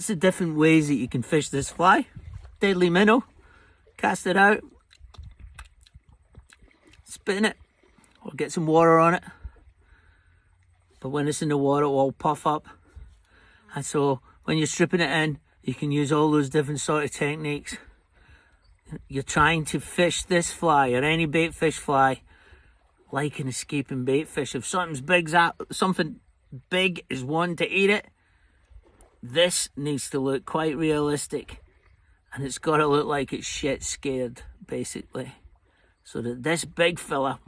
that's the different ways that you can fish this fly. Deadly minnow, cast it out, spin it, or get some water on it. But when it's in the water, it will all puff up. And so when you're stripping it in, you can use all those different sort of techniques. You're trying to fish this fly, or any bait fish fly, like an escaping bait fish. If something big is wanting to eat it, this needs to look quite realistic. And it's got to look like it's shit scared, basically. So that this big fella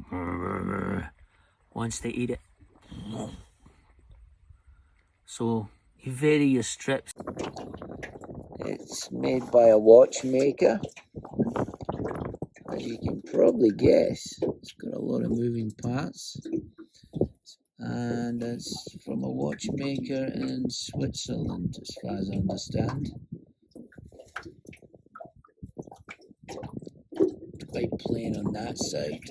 wants to eat it. So you vary your strips. It's made by a watchmaker. As you can probably guess, it's got a lot of moving parts. And it's from a watchmaker in Switzerland, as far as I understand. Quite plain on that side,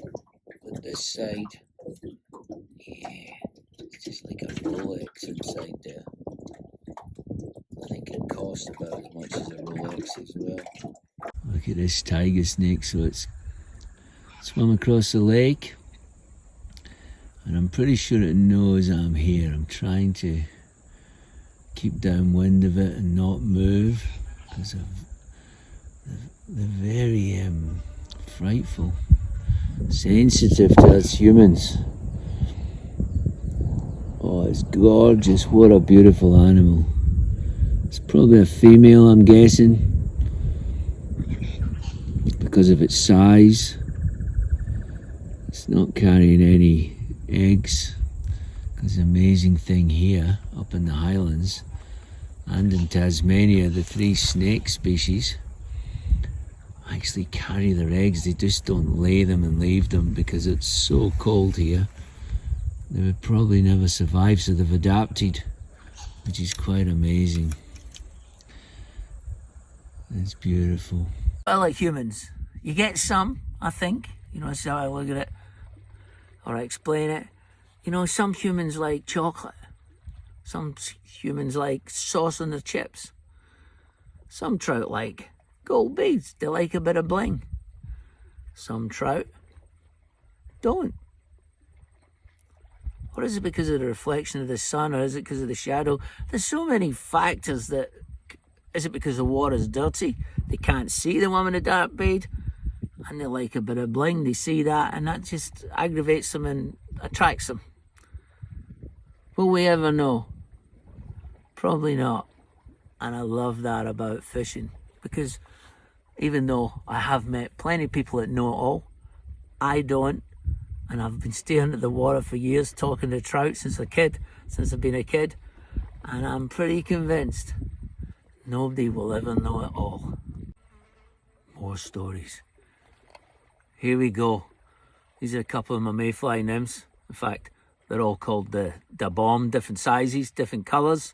but this side, yeah, it's just like a Rolex inside there. I think it costs about as much as a Rolex as well. Look at this tiger snake. So it's swum across the lake, and I'm pretty sure it knows I'm here. I'm trying to keep downwind of it and not move because of the very frightful, sensitive to us humans. Oh, it's gorgeous. What a beautiful animal. It's probably a female, I'm guessing, because of its size. It's not carrying any eggs. Because the amazing thing here, up in the Highlands and in Tasmania, the 3 snake species actually carry their eggs. They just don't lay them and leave them because it's so cold here. They would probably never survive, so they've adapted, which is quite amazing. It's beautiful. I like humans. You get some, I think. You know, that's how I look at it, or I explain it. You know, some humans like chocolate. Some humans like sauce on their chips. Some trout like gold beads. They like a bit of bling. Some trout don't. Or is it because of the reflection of the sun, or is it because of the shadow? There's so many factors that... Is it because the water's dirty? They can't see the one in the dark bait, and they like a bit of bling. They see that, and that just aggravates them and attracts them. Will we ever know? Probably not. And I love that about fishing, because even though I have met plenty of people that know it all, I don't. And I've been staring at the water for years, talking to trout since I've been a kid. And I'm pretty convinced nobody will ever know it all. More stories. Here we go. These are a couple of my mayfly nymphs. In fact, they're all called the bomb, different sizes, different colours.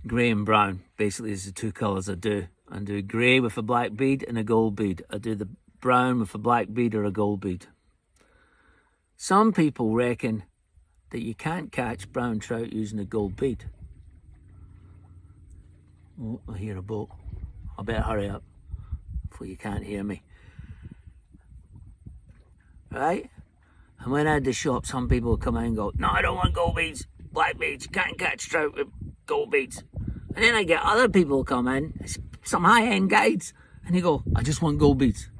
Grey and brown, basically, is the 2 colours I do. I do grey with a black bead and a gold bead. I do the brown with a black bead or a gold bead. Some people reckon that you can't catch brown trout using a gold bead. Oh, I hear a boat. I better hurry up before you can't hear me. Right? And when I had the shop, some people would come in and go, no, I don't want gold beads, black beads. You can't catch trout with gold beads. And then I get other people come in, some high-end guides, and they go, I just want gold beads.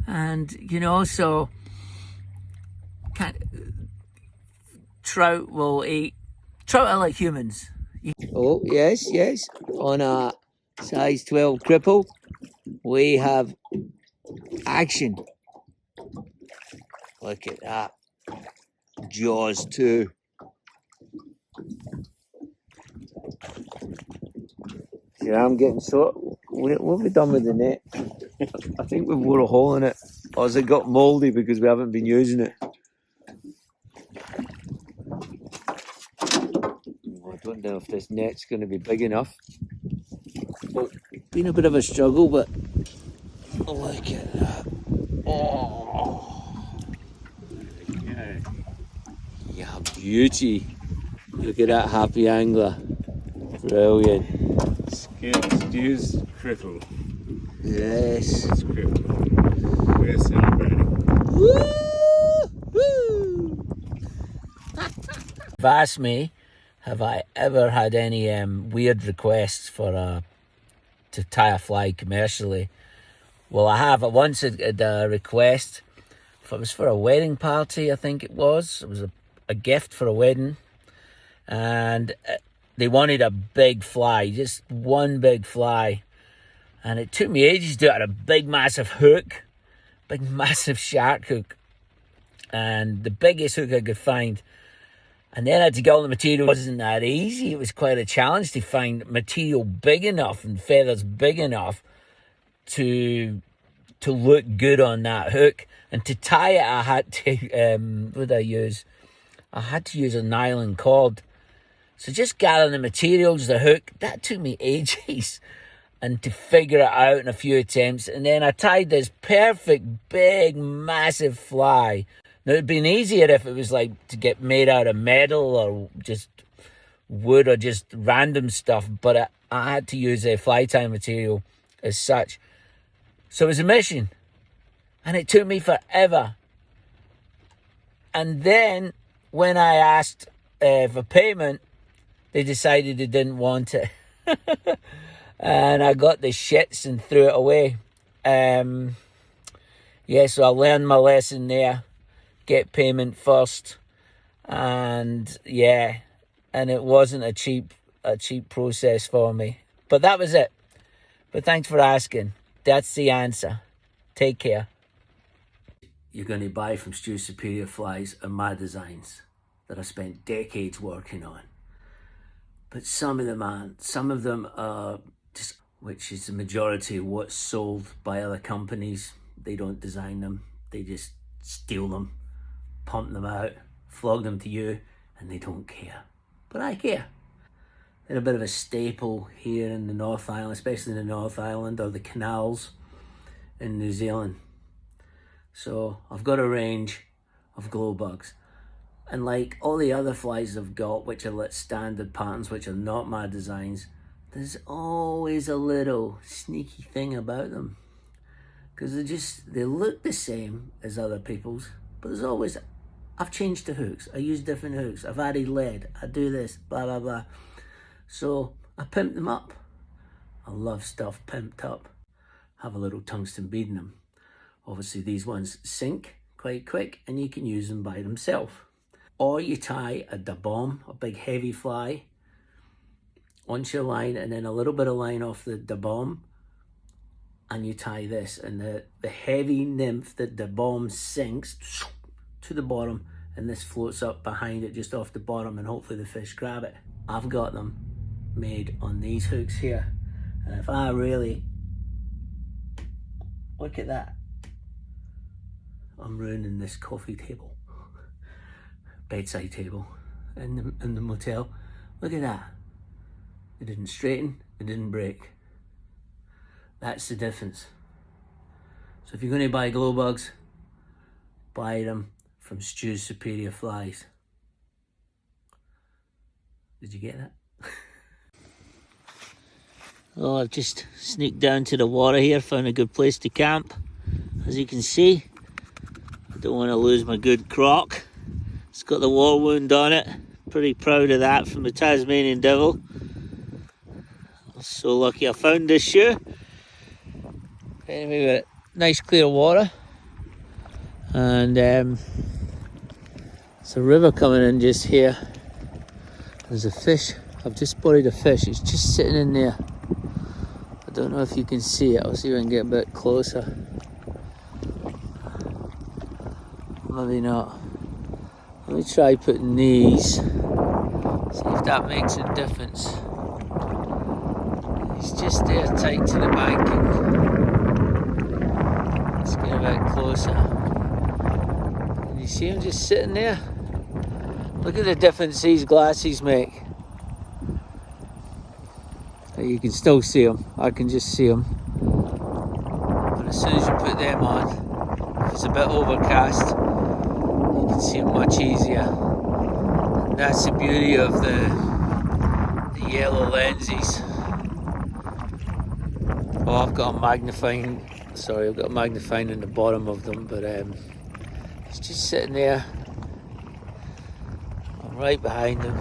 And, you know, so trout will eat. Trout are like humans. Oh, yes. On a size 12 cripple, we have action. Look at that. Jaws too. Yeah, I'm getting so... What have we done with the net? I think we've wore a hole in it. Or has it got mouldy because we haven't been using it? I don't know if this net's going to be big enough. Well, been a bit of a struggle, but look at that. Oh, yeah, beauty. Look at that happy angler. Brilliant. STU'S cripple. Yes. It's cripple. We're celebrating. You've asked me, have I ever had any weird requests for to tie a fly commercially? Well, I have. I once had a request. It was for a wedding party, I think it was. It was a gift for a wedding. And they wanted a big fly, just one big fly. And it took me ages to do it. I had a big, massive hook, big, massive shark hook. And the biggest hook I could find. And then I had to get all the material. It wasn't that easy. It was quite a challenge to find material big enough and feathers big enough to look good on that hook. And to tie it, I had to, what did I use? I had to use a nylon cord. So just gathering the materials, the hook, that took me ages. And to figure it out in a few attempts. And then I tied this perfect, big, massive fly. Now, it'd been easier if it was like to get made out of metal or just wood or just random stuff. But I had to use a fly tying material as such. So it was a mission. And it took me forever. And then when I asked for payment, they decided they didn't want it. And I got the shits and threw it away. Yeah, so I learned my lesson there. Get payment first. And yeah, and it wasn't a cheap process for me. But that was it. But thanks for asking. That's the answer. Take care. You're going to buy from STU'S Superior Flies are my designs that I spent decades working on. But some of them aren't. Some of them are just, which is the majority of what's sold by other companies. They don't design them. They just steal them, pump them out, flog them to you, and they don't care. But I care. They're a bit of a staple here in the North Island, especially in the North Island or the canals in New Zealand. So I've got a range of glow bugs. And like all the other flies I've got, which are like standard patterns, which are not my designs, there's always a little sneaky thing about them. Because they look the same as other people's, but there's always, I've changed the hooks. I use different hooks. I've added lead. I do this, blah, blah, blah. So I pimp them up. I love stuff pimped up. Have a little tungsten bead in them. Obviously these ones sink quite quick and you can use them by themselves. Or you tie a da bomb, a big heavy fly, onto your line and then a little bit of line off the da bomb and you tie this, and the heavy nymph that da bomb sinks to the bottom and this floats up behind it just off the bottom and hopefully the fish grab it. I've got them made on these hooks here, and if I really look at that, I'm ruining this coffee table, bedside table in the motel. Look at that. It didn't straighten, it didn't break. That's the difference. So if you're going to buy glow bugs, buy them from STU'S Superior Flies. Did you get that? Oh, I've just sneaked down to the water here, found a good place to camp. As you can see, I don't want to lose my good croc. It's got the war wound on it. Pretty proud of that from the Tasmanian devil. I was so lucky I found this shoe. Anyway, we've got nice clear water. And there's a river coming in just here. There's a fish. I've just spotted a fish. It's just sitting in there. I don't know if you can see it. I'll see if I can get a bit closer. Maybe not. Let me try putting these. See if that makes a difference. It's just there tight to the banking. Let's get a bit closer. Can you see him just sitting there? Look at the difference these glasses make. You can still see them. I can just see them. But as soon as you put them on, if it's a bit overcast, you can see them much easier. And that's the beauty of the yellow lenses. Oh, I've got a magnifying, sorry, I've got a magnifying in the bottom of them, but it's just sitting there. I'm right behind him.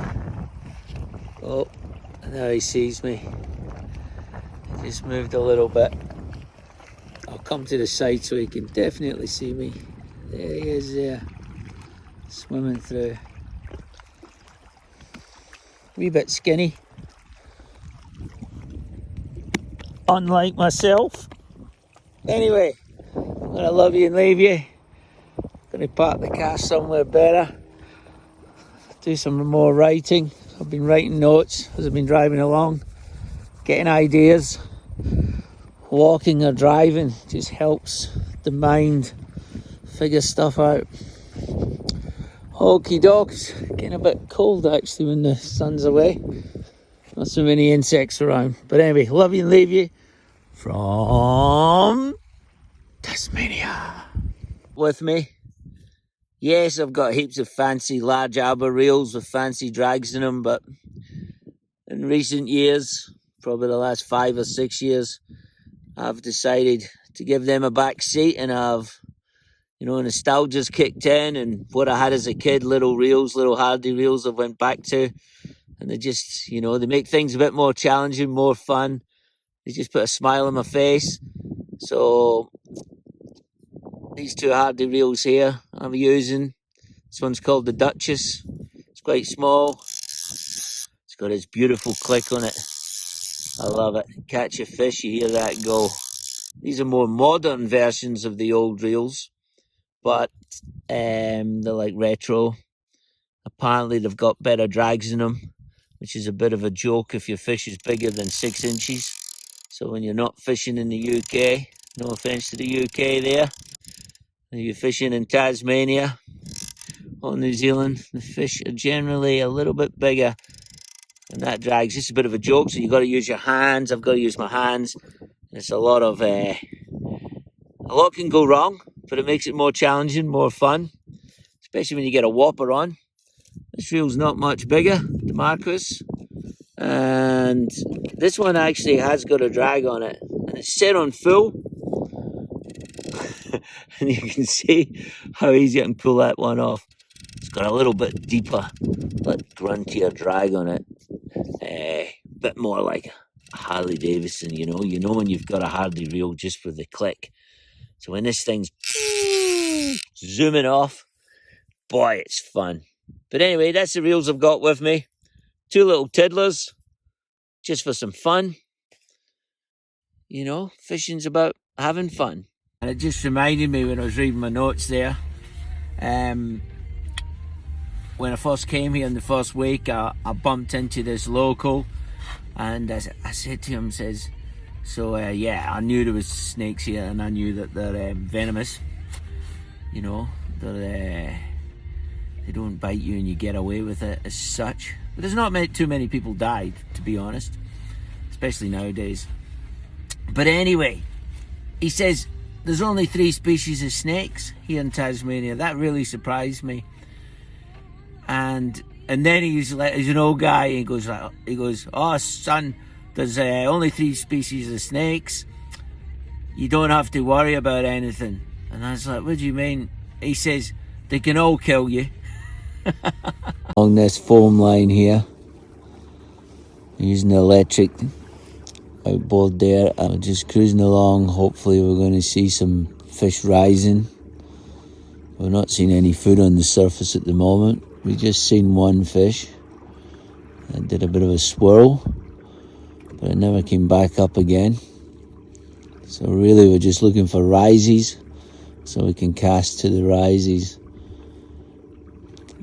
Oh, now he sees me. He just moved a little bit. I'll come to the side so he can definitely see me. There he is there, swimming through. Wee bit skinny. Unlike myself. Anyway, I'm gonna love you and leave you. Gonna park the car somewhere better. Do some more writing. I've been writing notes as I've been driving along, getting ideas. Walking or driving just helps the mind figure stuff out. Okie dokes. Getting a bit cold actually when the sun's away. Not so many insects around. But anyway, love you and leave you from Tasmania. With me. Yes, I've got heaps of fancy large arbor reels with fancy drags in them, but in recent years, probably the last 5 or 6 years, I've decided to give them a back seat, and I've, nostalgia's kicked in, and what I had as a kid, little reels, little hardy reels, I've went back to, and they just, they make things a bit more challenging, more fun. They just put a smile on my face. So these 2 hardy reels here I'm using. This one's called the Duchess. It's quite small. It's got this beautiful click on it. I love it. Catch a fish, you hear that go. These are more modern versions of the old reels, but they're like retro. Apparently they've got better drags in them, which is a bit of a joke if your fish is bigger than 6 inches. So when you're not fishing in the UK, no offense to the UK there, when you're fishing in Tasmania or New Zealand, the fish are generally a little bit bigger, and that drag's just a bit of a joke. So you've got to use your hands. I've got to use my hands. It's a lot can go wrong, but it makes it more challenging, more fun, especially when you get a whopper on. This reel's not much bigger, the Marquis, and this one actually has got a drag on it, and it's set on full, and you can see how easy I can pull that one off. It's got a little bit deeper, gruntier drag on it, a bit more like a Harley Davidson, you know when you've got a hardy reel just for the click. So when this thing's zooming off, boy, it's fun. But anyway, that's the reels I've got with me. 2 little tiddlers, just for some fun. Fishing's about having fun. And it just reminded me when I was reading my notes there, when I first came here in the first week, I bumped into this local, and I said to him, yeah, I knew there was snakes here, and I knew that they're venomous. They don't bite you and you get away with it as such. But there's not too many people died, to be honest, especially nowadays. But anyway, he says there's only 3 species of snakes here in Tasmania. That really surprised me. And then he's an old guy. He goes, "Oh son, there's only 3 species of snakes. You don't have to worry about anything." And I was like, "What do you mean?" He says, "They can all kill you." Along this foam line here, using the electric outboard there, I'm just cruising along. Hopefully we're going to see some fish rising. We're not seeing any food on the surface at the moment. We just seen one fish. I did a bit of a swirl, but it never came back up again. So really we're just looking for rises, so we can cast to the rises.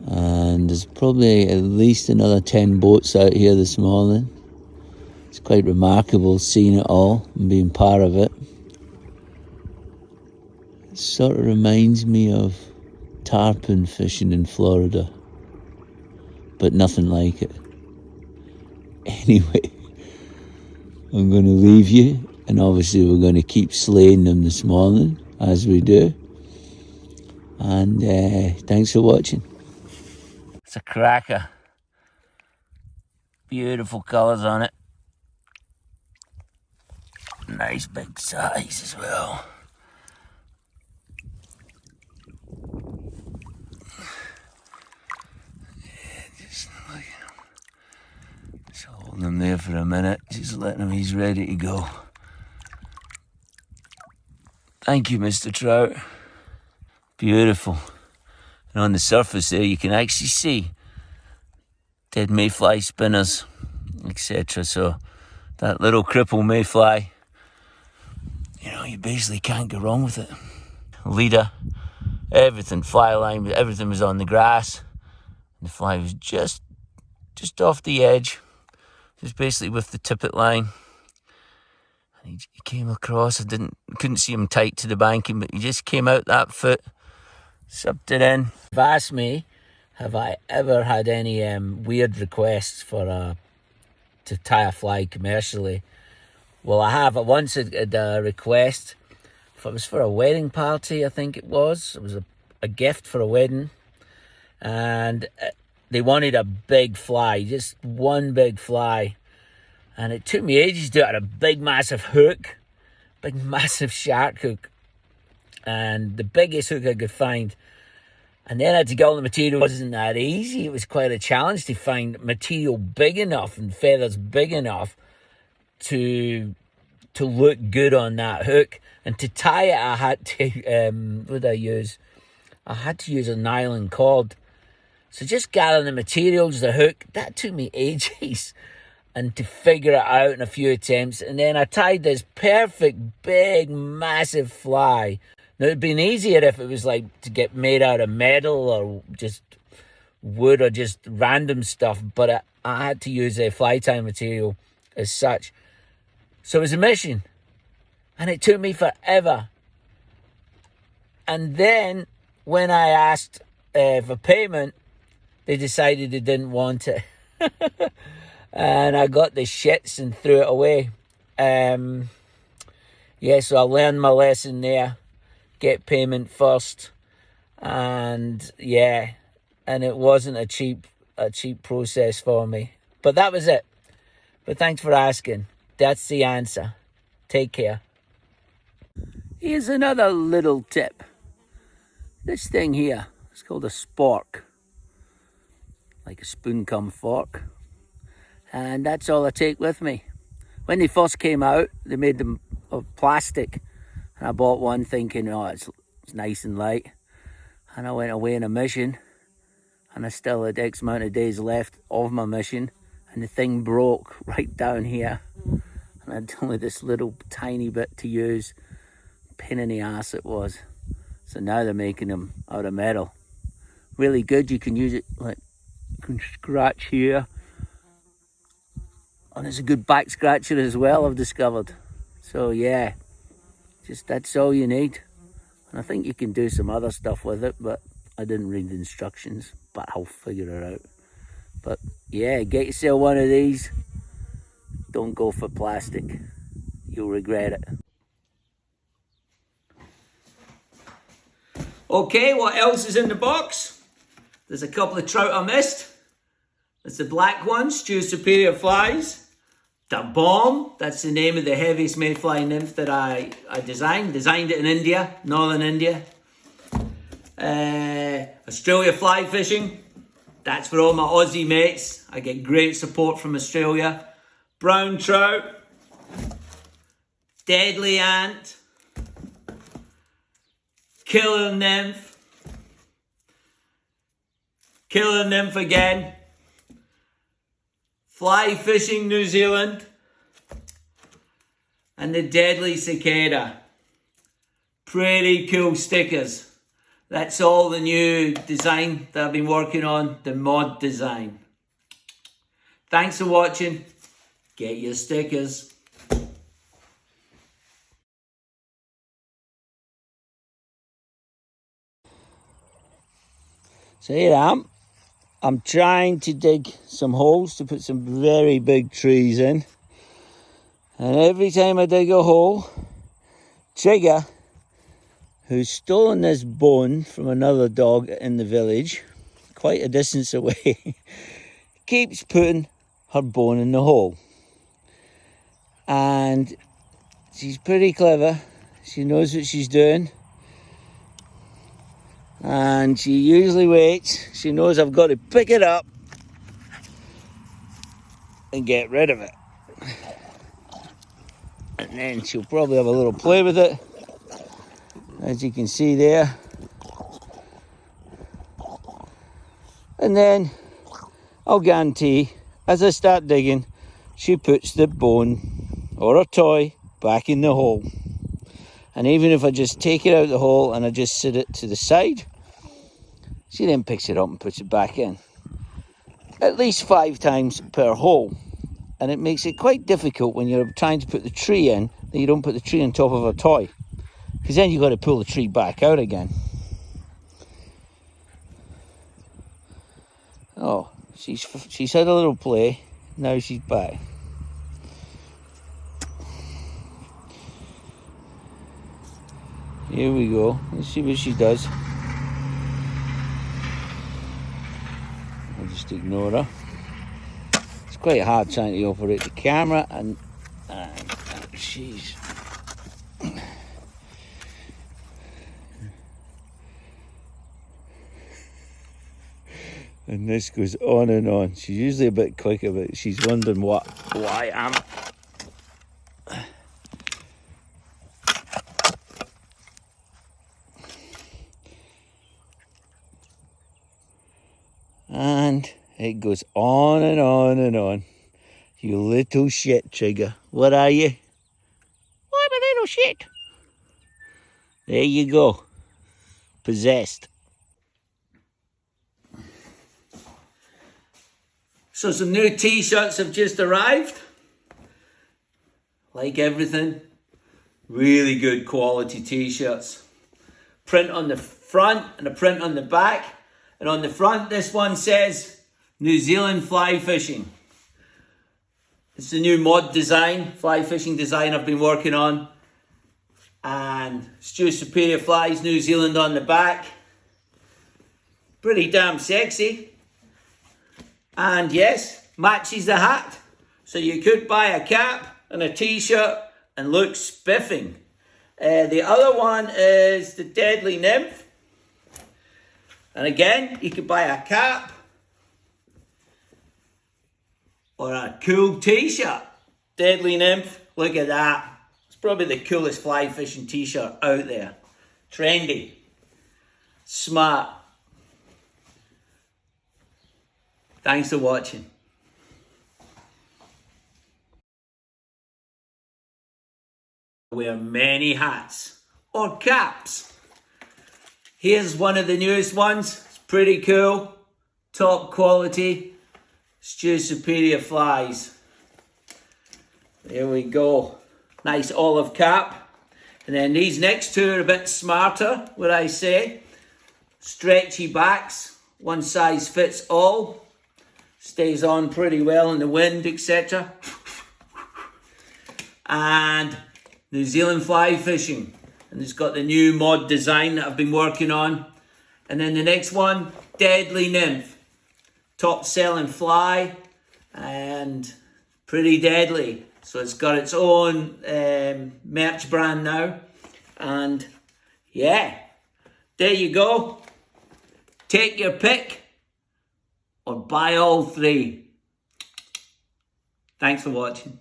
And there's probably at least another 10 boats out here this morning. It's quite remarkable seeing it all and being part of it. It sort of reminds me of tarpon fishing in Florida, but nothing like it. Anyway, I'm going to leave you, and obviously we're going to keep slaying them this morning, as we do. And thanks for watching. It's a cracker. Beautiful colours on it. Nice big size as well. Just look at him. Just holding him there for a minute, just letting him, he's ready to go. Thank you, Mr. Trout. Beautiful. And on the surface there, you can actually see dead mayfly spinners, etc. So that little cripple mayfly, you know, you basically can't go wrong with it. Leader, everything, fly line, everything was on the grass. The fly was just off the edge, just basically with the tippet line. And he came across. I couldn't see him tight to the banking, but he just came out that foot, subbed it in. You've asked me, have I ever had any weird requests for to tie a fly commercially? Well, I have. I once had a request. It was for a wedding party, I think it was. It was a gift for a wedding. And they wanted a big fly, just one big fly. And it took me ages to do it on a big, massive hook. Big, massive shark hook. And the biggest hook I could find. And then I had to get all the material. It wasn't that easy. It was quite a challenge to find material big enough and feathers big enough to look good on that hook. And to tie it, I had to, what did I use? I had to use a nylon cord. So just gathering the materials, the hook, that took me ages. And to figure it out in a few attempts. And then I tied this perfect, big, massive fly. Now, it'd been easier if it was like to get made out of metal or just wood or just random stuff. But I had to use a fly tying material as such. So it was a mission. And it took me forever. And then when I asked for payment, they decided they didn't want it. And I got the shits and threw it away. Yeah, so I learned my lesson there. Get payment first. And yeah, and it wasn't a cheap process for me. But that was it. But thanks for asking. That's the answer. Take care. Here's another little tip. This thing here, it's called a spork. Like a spoon cum fork. And that's all I take with me. When they first came out, they made them of plastic. And I bought one thinking, oh, it's nice and light. And I went away on a mission. And I still had X amount of days left of my mission. And the thing broke right down here. And I had only this little tiny bit to use. Pain in the ass it was. So now they're making them out of metal. Really good. You can use it, like, you can scratch here. And it's a good back scratcher as well, I've discovered. So yeah, just that's all you need. And I think you can do some other stuff with it, but I didn't read the instructions, but I'll figure it out. But yeah, get yourself one of these. Don't go for plastic. You'll regret it. Okay, what else is in the box? There's a couple of trout I missed. There's the black ones, STU'S Superior flies. The bomb, that's the name of the heaviest mayfly nymph that I designed. Designed it in India, northern India. Australia fly fishing. That's for all my Aussie mates. I get great support from Australia. Brown trout. Deadly ant. Killer nymph. Killer nymph again. Fly fishing New Zealand. And the deadly cicada. Pretty cool stickers. That's all the new design that I've been working on, the mod design. Thanks for watching. Get your stickers. So here I am. I'm trying to dig some holes to put some very big trees in. And every time I dig a hole, Trigger, who's stolen this bone from another dog in the village, quite a distance away, keeps putting her bone in the hole. And she's pretty clever. She knows what she's doing. And she usually waits. She knows I've got to pick it up and get rid of it. And then she'll probably have a little play with it, as you can see there. And then I'll guarantee, as I start digging, she puts the bone or a toy back in the hole. And even if I just take it out of the hole and I just sit it to the side, she then picks it up and puts it back in. At least 5 times per hole. And it makes it quite difficult when you're trying to put the tree in, that you don't put the tree on top of a toy. Because then you've got to pull the tree back out again. Oh, she's had a little play. Now she's back. Here we go. Let's see what she does. I'll just ignore her. It's quite hard trying to operate the camera, and she's... And this goes on and on. She's usually a bit quicker, but she's wondering why I'm... And it goes on and on and on. You little shit, Trigger. What are you? I'm a little shit. There you go. Possessed. So some new t-shirts have just arrived. Like everything, really good quality t-shirts. Print on the front and a print on the back. And on the front, this one says New Zealand fly fishing. It's the new mod design, fly fishing design I've been working on. And STU'S Superior Flies, New Zealand on the back. Pretty damn sexy. And yes, matches the hat. So you could buy a cap and a t-shirt and look spiffing. The other one is the Deadly Nymph. And again, you could buy a cap or a cool t-shirt. Deadly Nymph, look at that. It's probably the coolest fly fishing t-shirt out there. Trendy, smart. Thanks for watching. Wear many hats or caps. Here's one of the newest ones. It's pretty cool. Top quality. STU'S Superior Flies. There we go. Nice olive cap. And then these next two are a bit smarter, would I say. Stretchy backs. One size fits all. Stays on pretty well in the wind, etc. And New Zealand fly fishing. And it's got the new mod design that I've been working on. And then the next one, Deadly Nymph. Top selling fly and pretty deadly. So it's got its own merch brand now. And yeah, there you go. Take your pick or buy all 3. Thanks for watching.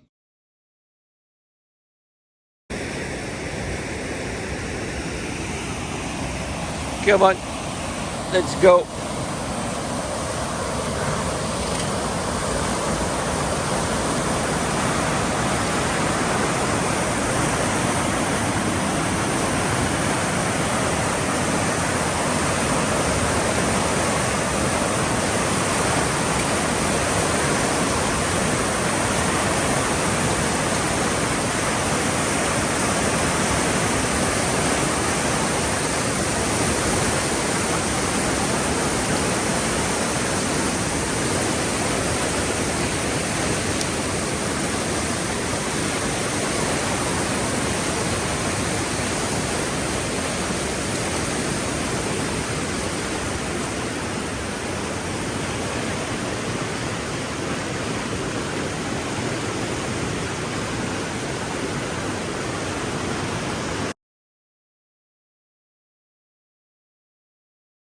Come on, let's go.